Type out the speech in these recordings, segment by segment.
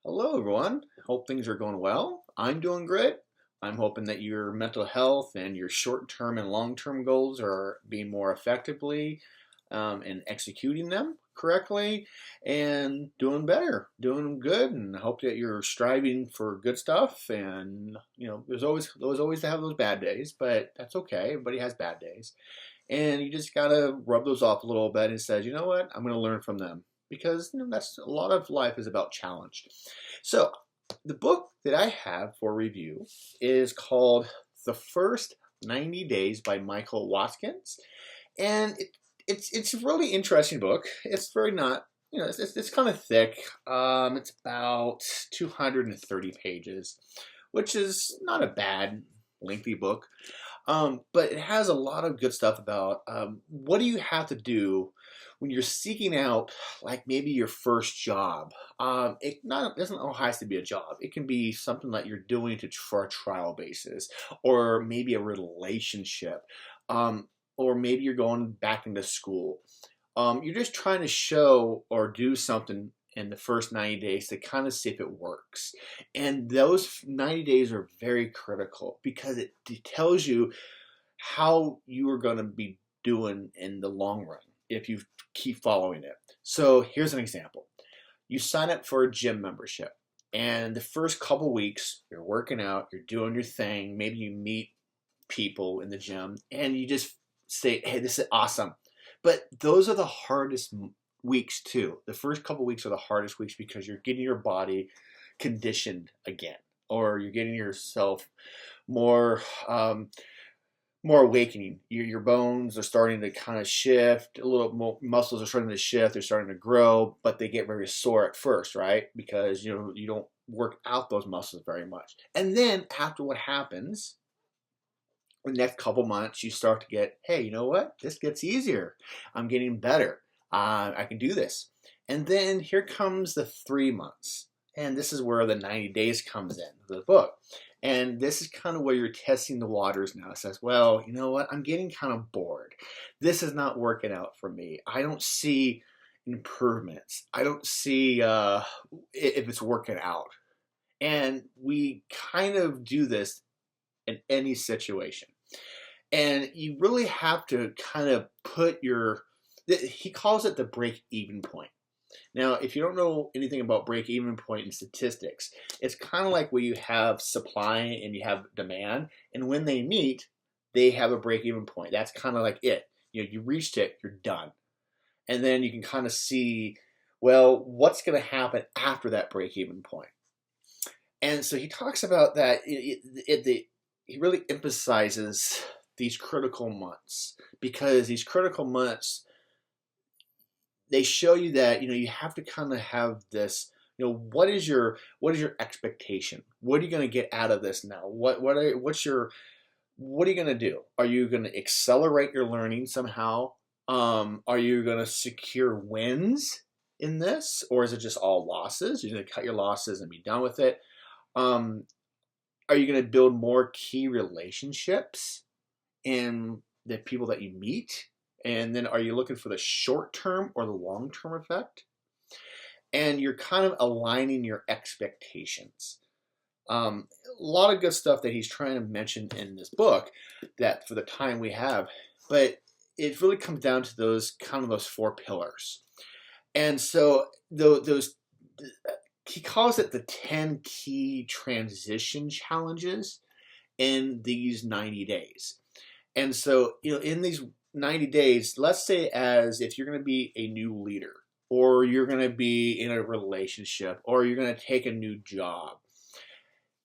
Hello, everyone. Hope things are going well. I'm doing great. I'm hoping that your mental health and your short-term and long-term goals are being more effectively and executing them correctly and doing better, doing good, and I hope that you're striving for good stuff. And there's always to have those bad days, but that's okay. Everybody has bad days, and you just gotta rub those off a little bit and says, you know what, I'm gonna learn from them because that's a lot of life is about challenge. So the book that I have for review is called The First 90 Days by Michael Watkins, and it's a really interesting book. It's very not it's kind of thick. It's about 230 pages, which is not a bad lengthy book. But it has a lot of good stuff about what do you have to do when you're seeking out, like maybe your first job. It doesn't all has to be a job. It can be something that you're doing for a trial basis, or maybe a relationship, or maybe you're going back into school. You're just trying to show or do something in the first 90 days to kind of see if it works. And those 90 days are very critical because it tells you how you are going to be doing in the long run if you keep following it. So here's an example. You sign up for a gym membership, and the first couple weeks you're working out, you're doing your thing, maybe you meet people in the gym and you just say, hey, this is awesome. But those are the hardest weeks too. The first couple weeks are the hardest weeks because you're getting your body conditioned again, or you're getting yourself more more awakening. Your bones are starting to kind of shift a little more. Muscles are starting to shift. They're starting to grow, but they get very sore at first, right? Because you don't work out those muscles very much. And then after what happens, the next couple months, you start to get, hey, you know what? This gets easier. I'm getting better. I can do this. And then here comes the 3 months. And this is where the 90 days comes in the book. And this is kind of where you're testing the waters now. It says, well, you know what? I'm getting kind of bored. This is not working out for me. I don't see improvements. I don't see if it's working out. And we kind of do this in any situation. And you really have to kind of he calls it the break even point. Now, if you don't know anything about break even point in statistics, it's kind of like where you have supply and you have demand. And when they meet, they have a break even point. That's kind of like it. You reached it, you're done. And then you can kind of see, well, what's going to happen after that break even point. And so he talks about that. He really emphasizes these critical months because these critical months, they show you that you have to kind of have this. What is your expectation? What are you going to get out of this now? What are you going to do? Are you going to accelerate your learning somehow? Are you going to secure wins in this, or is it just all losses? You're going to cut your losses and be done with it. Are you going to build more key relationships in the people that you meet? And then are you looking for the short term or the long term effect? And you're kind of aligning your expectations. A lot of good stuff that he's trying to mention in this book that for the time we have, but it really comes down to those 4 pillars. And so those he calls it the 10 key transition challenges in these 90 days. And so, in these 90 days, let's say as if you're going to be a new leader, or you're going to be in a relationship, or you're going to take a new job,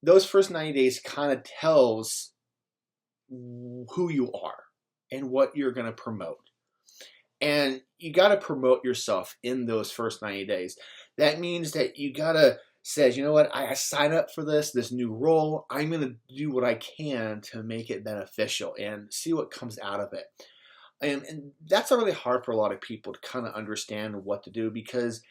those first 90 days kind of tells who you are and what you're going to promote. And you got to promote yourself in those first 90 days. That means that you got to say, you know what, I sign up for this new role. I'm going to do what I can to make it beneficial and see what comes out of it. And that's really hard for a lot of people to kind of understand what to do because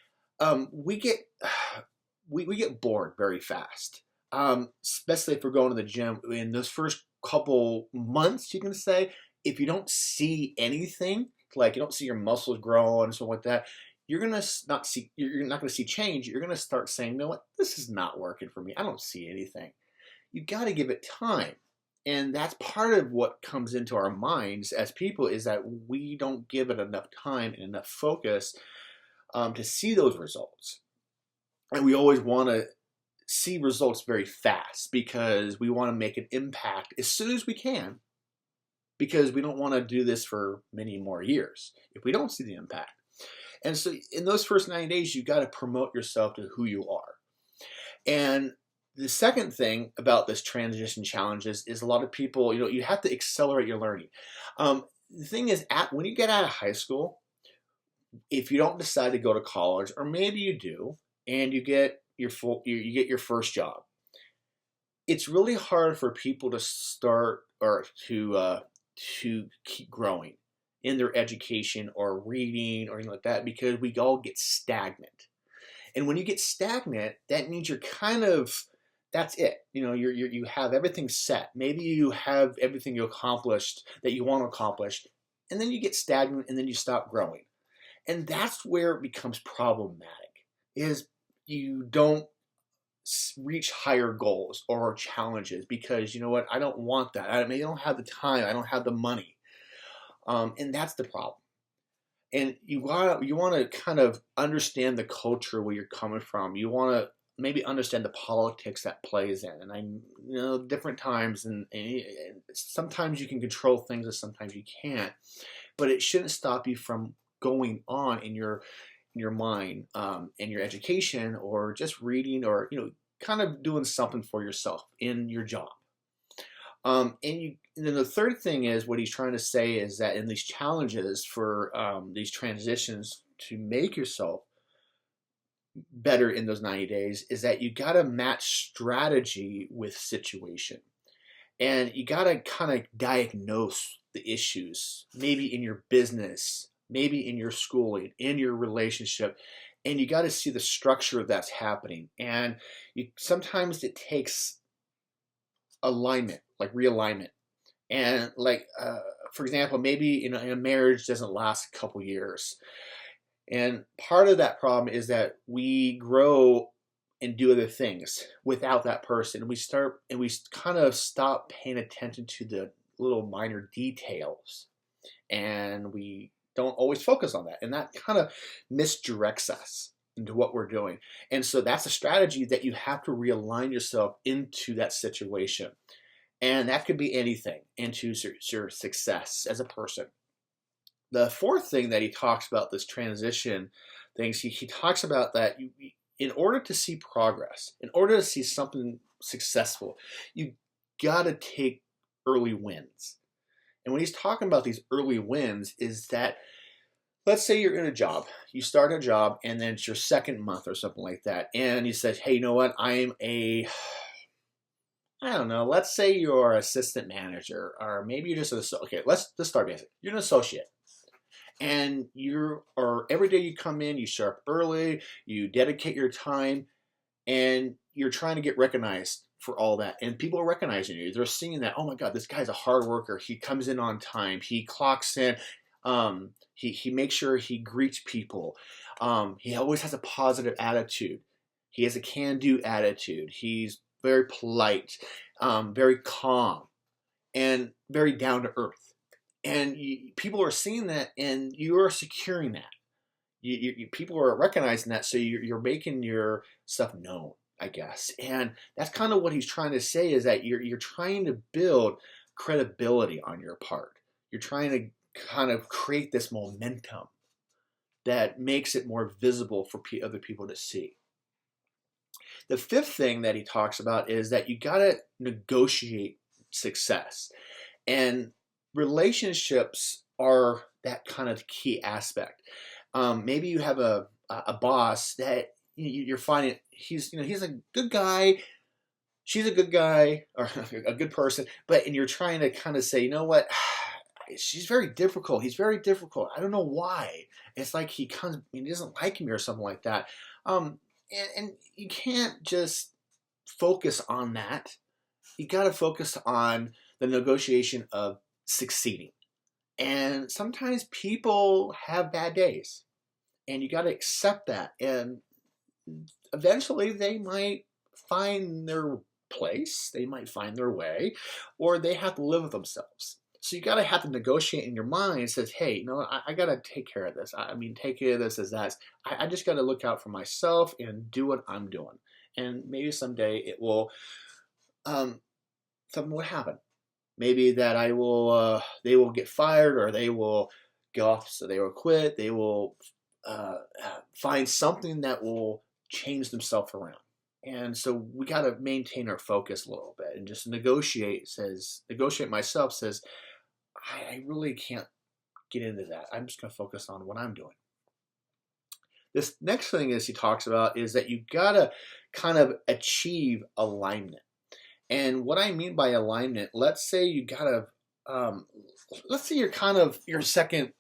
we get bored very fast, especially if we're going to the gym. In those first couple months, you can say, if you don't see anything, like you don't see your muscles growing and stuff like that, you're not going to see change. You're going to start saying, you know what, this is not working for me. I don't see anything. You got to give it time. And that's part of what comes into our minds as people, is that we don't give it enough time and enough focus to see those results. And we always want to see results very fast because we want to make an impact as soon as we can, because we don't want to do this for many more years if we don't see the impact. And so in those first 90 days, you've got to promote yourself to who you are. And the second thing about this transition challenges is a lot of people, you have to accelerate your learning. The thing is, when you get out of high school, if you don't decide to go to college, or maybe you do, and you get your first job, it's really hard for people to start or to keep growing in their education or reading or anything like that, because we all get stagnant. And when you get stagnant, that means you're that's it. You have everything set. Maybe you have everything you accomplished that you want to accomplish, and then you get stagnant and then you stop growing. And that's where it becomes problematic, is you don't reach higher goals or challenges because, you know what, I don't want that. I don't have the time. I don't have the money. And that's the problem. And you want to kind of understand the culture where you're coming from. You want to maybe understand the politics that plays in. And different times, and sometimes you can control things and sometimes you can't. But it shouldn't stop you from going on in your mind, in your education, or just reading, or kind of doing something for yourself in your job. And then the third thing is, what he's trying to say is that in these challenges for these transitions to make yourself better in those 90 days, is that you got to match strategy with situation. And you got to kind of diagnose the issues, maybe in your business, maybe in your schooling, in your relationship, and you got to see the structure that's happening. And sometimes it takes alignment, like realignment. And for example, maybe a marriage doesn't last a couple years. And part of that problem is that we grow and do other things without that person. We kind of stop paying attention to the little minor details. And we don't always focus on that. And that kind of misdirects us into what we're doing. And so that's a strategy, that you have to realign yourself into that situation. And that could be anything, into your success as a person. The fourth thing that he talks about, this transition things, he talks about that in order to see progress, in order to see something successful, you got to take early wins. And when he's talking about these early wins, is that, let's say you're in a job, you start a job, and then it's your second month or something like that, and you said, hey, you know what, I don't know, let's say you're an assistant manager, or maybe you're just okay, let's start basic. You're an associate. And every day you come in, you show up early, you dedicate your time, and you're trying to get recognized for all that. And people are recognizing you. They're seeing that, oh my God, this guy's a hard worker. He comes in on time. He clocks in. He makes sure he greets people. He always has a positive attitude. He has a can-do attitude. He's very polite, very calm, and very down to earth. And people are seeing that, and you are securing that. People are recognizing that, so you're making your stuff known, I guess. And that's kind of what he's trying to say, is that you're trying to build credibility on your part. You're trying to kind of create this momentum that makes it more visible for other people to see. The fifth thing that he talks about is that you got to negotiate success. And relationships are that kind of key aspect. Maybe you have a boss that you're finding he's a good guy, she's a good guy, or a good person, and you're trying to kind of say, you know what, she's very difficult. He's very difficult. I don't know why. It's like he doesn't like me or something like that. And you can't just focus on that. You got to focus on the negotiation of succeeding. And sometimes people have bad days. and you got to accept that. And eventually they might find their place, they might find their way, or they have to live with themselves. So you got to have to negotiate in your mind. It says, hey, I got to take care of this. I mean, take care of this as that. I just got to look out for myself and do what I'm doing. And maybe someday it will, something will happen. Maybe that they will get fired, or they will go off, so they will quit. They will find something that will change themselves around. And so we got to maintain our focus a little bit and just negotiate. Myself says, I really can't get into that. I'm just going to focus on what I'm doing. This next thing is he talks about is that you got to kind of achieve alignment. And what I mean by alignment, let's say you got to, let's say you're kind of your second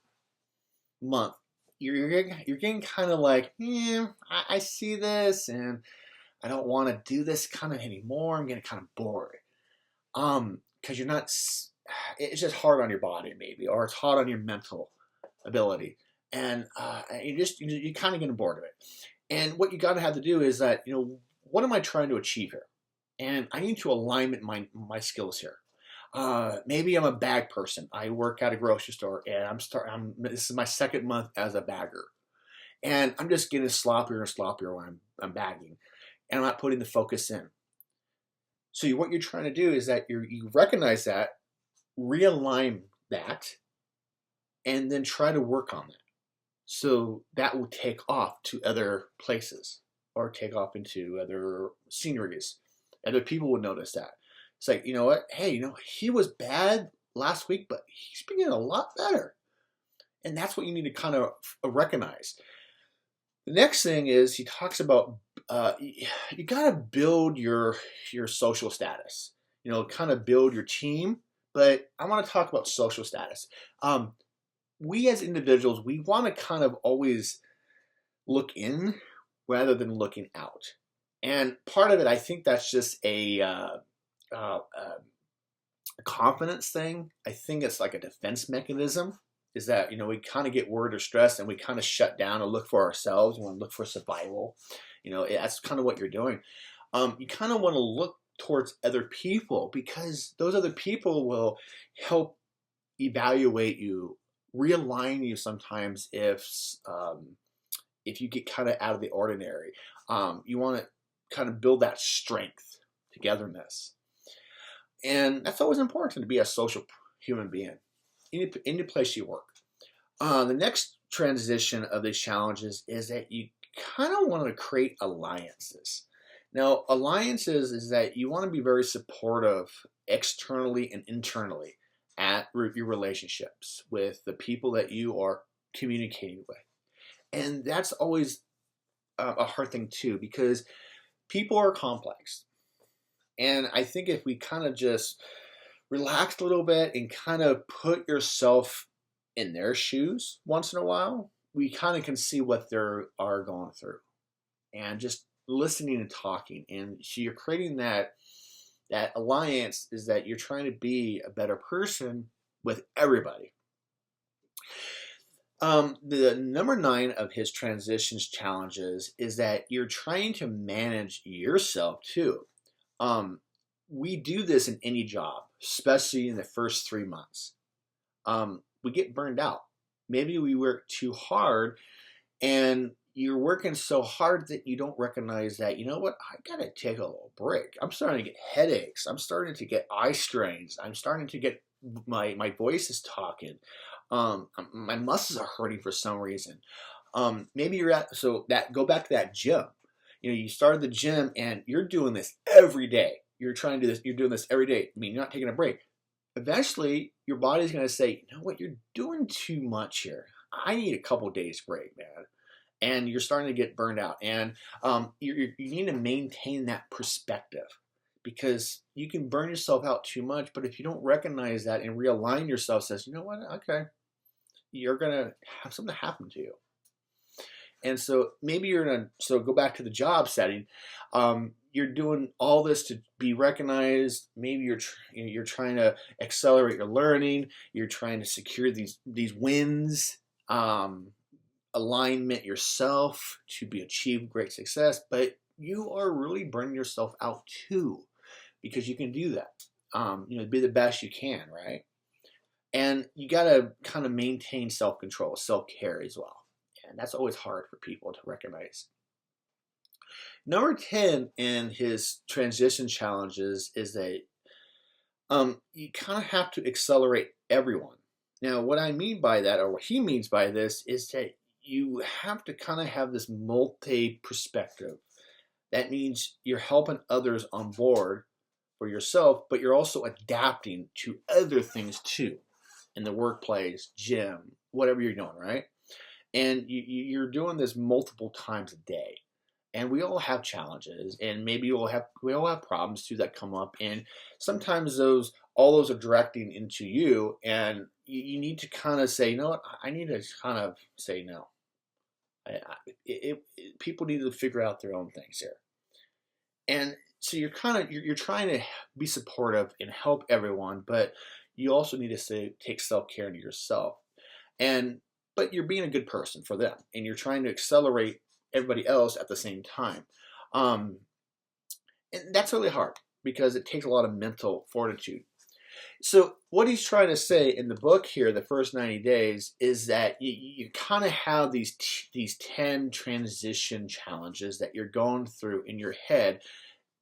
month. You're getting kind of like, I see this and I don't want to do this kind of anymore. I'm getting kind of bored. Because you're not, it's just hard on your body maybe, or it's hard on your mental ability. And you're kind of getting bored of it. And what you got to have to do is that, what am I trying to achieve here? And I need to align my skills here. Maybe I'm a bag person. I work at a grocery store, and this is my second month as a bagger. And I'm just getting sloppier and sloppier when I'm bagging. And I'm not putting the focus in. So what you're trying to do is that you recognize that, realign that, and then try to work on that. So that will take off to other places, or take off into other sceneries. Other people would notice that. It's like, you know what? Hey, he was bad last week, but he's been getting a lot better. And that's what you need to kind of recognize. The next thing is he talks about you got to build your social status. Kind of build your team. But I want to talk about social status. We as individuals, we want to kind of always look in rather than looking out. And part of it, I think that's just a confidence thing. I think it's like a defense mechanism. Is that, we kind of get worried or stressed and we kind of shut down and look for ourselves. We want to look for survival. That's kind of what you're doing. You kind of want to look towards other people, because those other people will help evaluate you, realign you sometimes if you get kind of out of the ordinary. You want to kind of build that strength, togetherness. And that's always important to be a social human being. Any place you work. The next transition of these challenges is that you kind of want to create alliances. Now, alliances is that you want to be very supportive externally and internally at your relationships with the people that you are communicating with. And that's always a hard thing too, because people are complex. And I think if we kind of just relax a little bit and kind of put yourself in their shoes once in a while, we kind of can see what they are going through, and just listening and talking. And so you're creating that alliance, is that you're trying to be a better person with everybody. The number 9 of his transitions challenges is that you're trying to manage yourself too. We do this in any job, especially in the first 3 months. We get burned out. Maybe we work too hard, and you're working so hard that you don't recognize that, you know what, I gotta take a little break. I'm starting to get headaches. I'm starting to get eye strains. I'm starting to get, my voice is talking. My muscles are hurting for some reason. Maybe go back to that gym. You started the gym and you're doing this every day. You're trying to do this, you're doing this every day. You're not taking a break. Eventually, your body's going to say, you know what, you're doing too much here. I need a couple days break, man. And you're starting to get burned out. And you need to maintain that perspective, because you can burn yourself out too much. But if you don't recognize that and realign yourself, says, you know what, okay, you're going to have something happen to you. And so maybe go back to the job setting. You're doing all this to be recognized. Maybe you're trying to accelerate your learning. You're trying to secure these wins. alignment yourself to achieve great success, but you are really burning yourself out too, because you can do that. Be the best you can, right? And you got to kind of maintain self-control, self-care as well. And that's always hard for people to recognize. Number 10 in his transition challenges is that you kind of have to accelerate everyone. Now, what I mean by that, or what he means by this, is that you have to kind of have this multi-perspective. That means you're helping others on board for yourself, but you're also adapting to other things too, in the workplace, gym, whatever you're doing, right? And you're doing this multiple times a day. And we all have challenges, and maybe we all have problems too that come up. And sometimes all those are directing into you, and you need to kind of say, you know what, I need to kind of say no. People need to figure out their own things here. And so you're trying to be supportive and help everyone, but you also need to take self-care into yourself. But you're being a good person for them, and you're trying to accelerate everybody else at the same time. And that's really hard because it takes a lot of mental fortitude. So what he's trying to say in the book here, the first 90 days, is that you kind of have these 10 transition challenges that you're going through in your head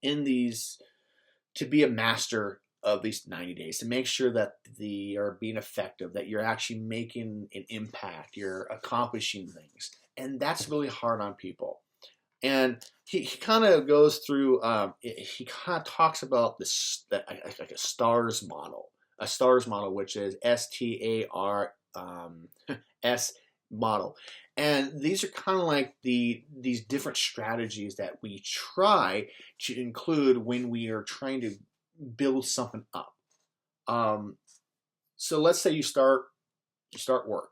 to be a master of these 90 days, to make sure that they are being effective, that you're actually making an impact, you're accomplishing things. And that's really hard on people. And he kind of goes through, he kind of talks about this, like a STARS model, which is STARS model. And these are kind of like these different strategies that we try to include when we are trying to build something up. So let's say you start work,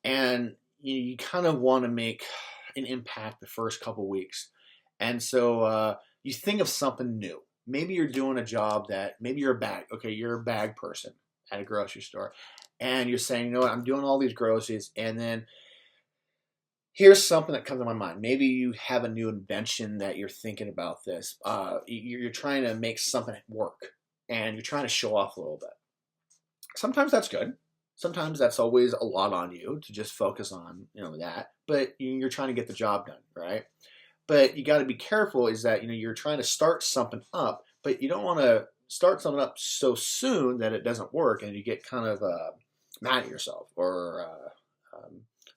and you kind of want to make an impact the first couple weeks. And so you think of something new. Maybe you're doing a job maybe you're a bag person at a grocery store, and you're saying, you know what, I'm doing all these groceries, and then here's something that comes to my mind. Maybe you have a new invention that you're thinking about this. You're trying to make something work, and you're trying to show off a little bit. Sometimes that's good. Sometimes that's always a lot on you to just focus on, that. But you're trying to get the job done, right? But you got to be careful is that, you're trying to start something up, but you don't want to start something up so soon that it doesn't work and you get kind of mad at yourself, or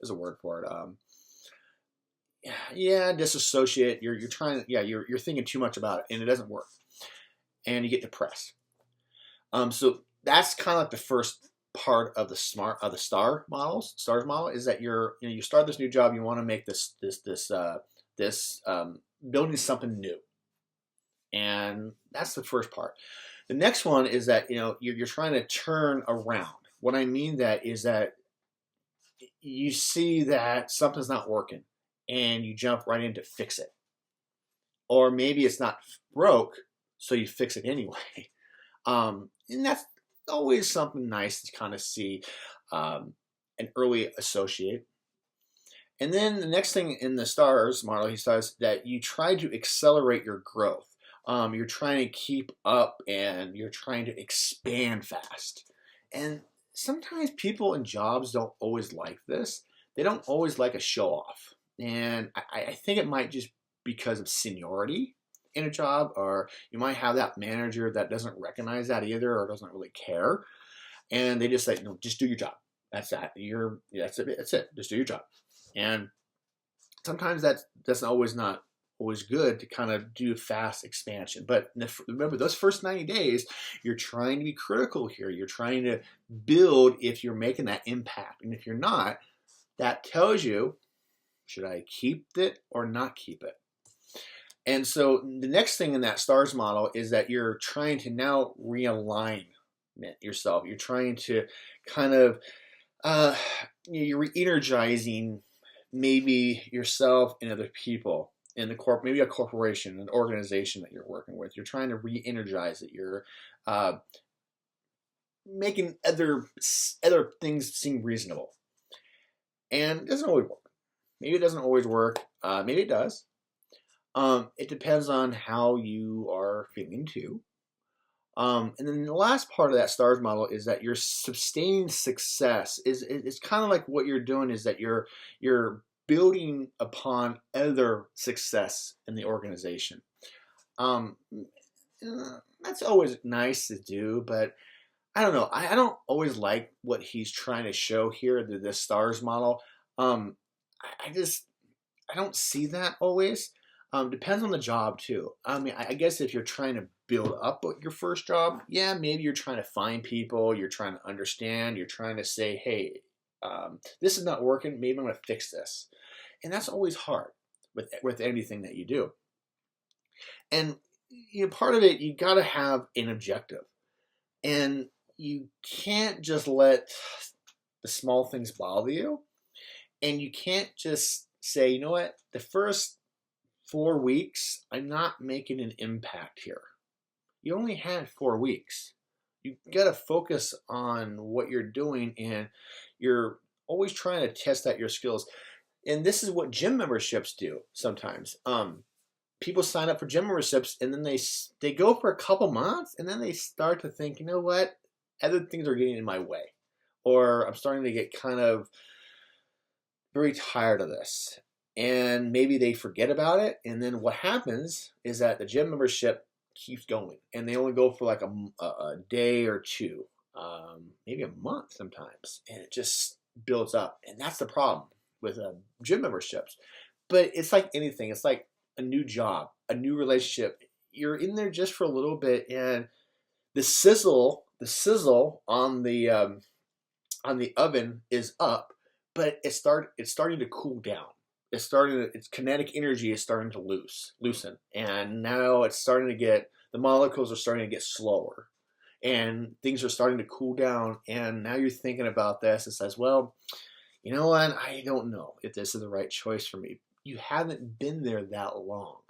there's a word for it. Disassociate. You're trying. You're thinking too much about it and it doesn't work, and you get depressed. So that's kind of like the first part of the STARS model is that you start this new job. You want to make this building something new, and that's the first part. The next one is that you're trying to turn around. What I mean that is that you see that something's not working, and you jump right in to fix it, or maybe it's not broke, so you fix it anyway. And that's always something nice to kind of see an early associate. And then the next thing in the STARS model, he says that you try to accelerate your growth. You're trying to keep up and you're trying to expand fast. And sometimes people in jobs don't always like this. They don't always like a show off. And I think it might just because of seniority in a job, or you might have that manager that doesn't recognize that either, or doesn't really care, and they just say, no, just do your job. That's that. That's it. Just do your job. And sometimes that's not always good to kind of do fast expansion. But remember, those first 90 days, you're trying to be critical here. You're trying to build if you're making that impact, and if you're not, that tells you, should I keep it or not keep it? And so the next thing in that STARS model is that you're trying to now realign yourself. You're trying to kind of, you're re-energizing maybe yourself and other people in the maybe a corporation, an organization that you're working with. You're trying to re-energize it. You're making other things seem reasonable. And it doesn't always work. Maybe it doesn't always work. Maybe it does. It depends on how you are feeling too. And then the last part of that STARS model is that your sustaining success is kind of like what you're doing is that you're building upon other success in the organization. Um, that's always nice to do, but I don't know. I don't always like what he's trying to show here, the STARS model. I don't see that always. Depends on the job too. I mean, I guess if you're trying to build up your first job, yeah, maybe you're trying to find people, you're trying to understand, you're trying to say, hey, this is not working. Maybe I'm going to fix this, and that's always hard with anything that you do. And part of it, you got to have an objective, and you can't just let the small things bother you, and you can't just say, you know what, the first 4 weeks, I'm not making an impact here. You only had 4 weeks. You got to focus on what you're doing, and you're always trying to test out your skills. And this is what gym memberships do sometimes. People sign up for gym memberships, and then they go for a couple months, and then they start to think, you know what, other things are getting in my way, or I'm starting to get kind of very tired of this. And maybe they forget about it, and then what happens is that the gym membership keeps going, and they only go for like a day or two, maybe a month sometimes, and it just builds up. And that's the problem with gym memberships. But it's like anything. It's like a new job, a new relationship. You're in there just for a little bit, and the sizzle on the oven is up, but it's starting to cool down. Its kinetic energy is starting to loosen, and now it's starting to get, the molecules are starting to get slower, and things are starting to cool down. And now you're thinking about this and says, well, you know what, I don't know if this is the right choice for me. You haven't been there that long.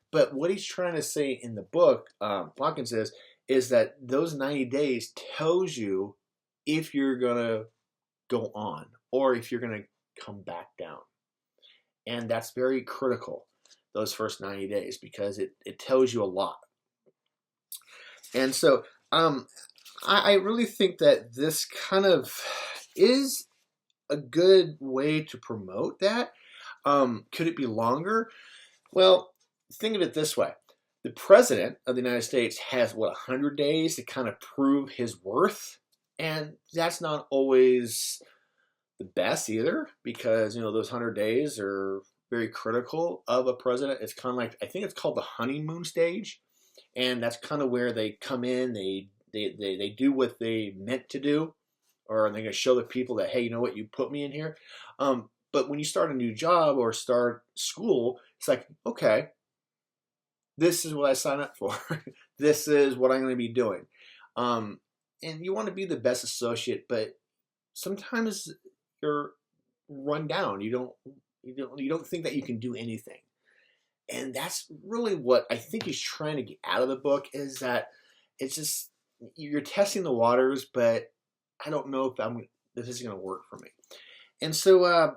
But what he's trying to say in the book, Watkins is that those 90 days tells you if you're gonna go on or if you're gonna come back down. And that's very critical, those first 90 days, because it tells you a lot. And so I really think that this kind of is a good way to promote that. Could it be longer? Well, think of it this way. The president of the United States has, 100 days to kind of prove his worth. And that's not always the best either, because those 100 days are very critical of a president. It's kind of like, I think it's called the honeymoon stage, and that's kind of where they come in, they do what they meant to do, or they're going to show the people that, hey, you know what, you put me in here. But when you start a new job or start school, it's like, okay, this is what I signed up for. This is what I'm going to be doing. And you want to be the best associate, but sometimes you're run down. You don't think that you can do anything. And that's really what I think he's trying to get out of the book, is that it's just, you're testing the waters, but I don't know if this is going to work for me. And so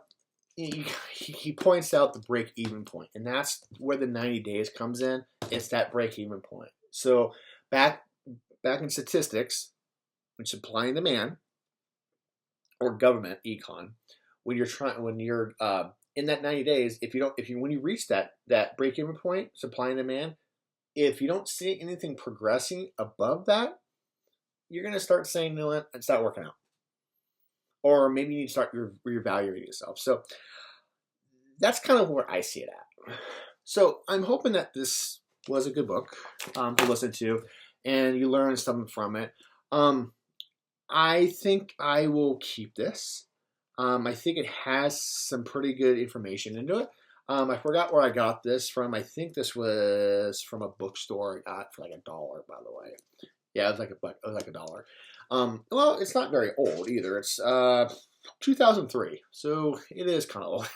he points out the break-even point, and that's where the 90 days comes in. It's that break-even point. So back in statistics, when supply and demand, or government econ, when you're in that 90 days, when you reach that break-even point, supply and demand, if you don't see anything progressing above that, you're going to start saying, no, it's not working out. Or maybe you need to start reevaluating yourself. So that's kind of where I see it at. So I'm hoping that this was a good book to listen to, and you learn something from it. I think I will keep this. I think it has some pretty good information into it. I forgot where I got this from. I think this was from a bookstore I got for like $1, by the way. Yeah, it was like $1. Well, it's not very old either. It's 2003, so it is kind of old.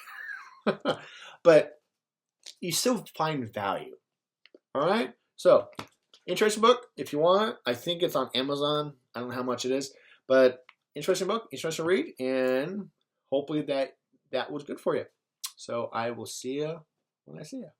But you still find value. All right? So, interesting book. If you want it, I think it's on Amazon. I don't know how much it is, but interesting book, interesting read, and hopefully that was good for you. So I will see you when I see you.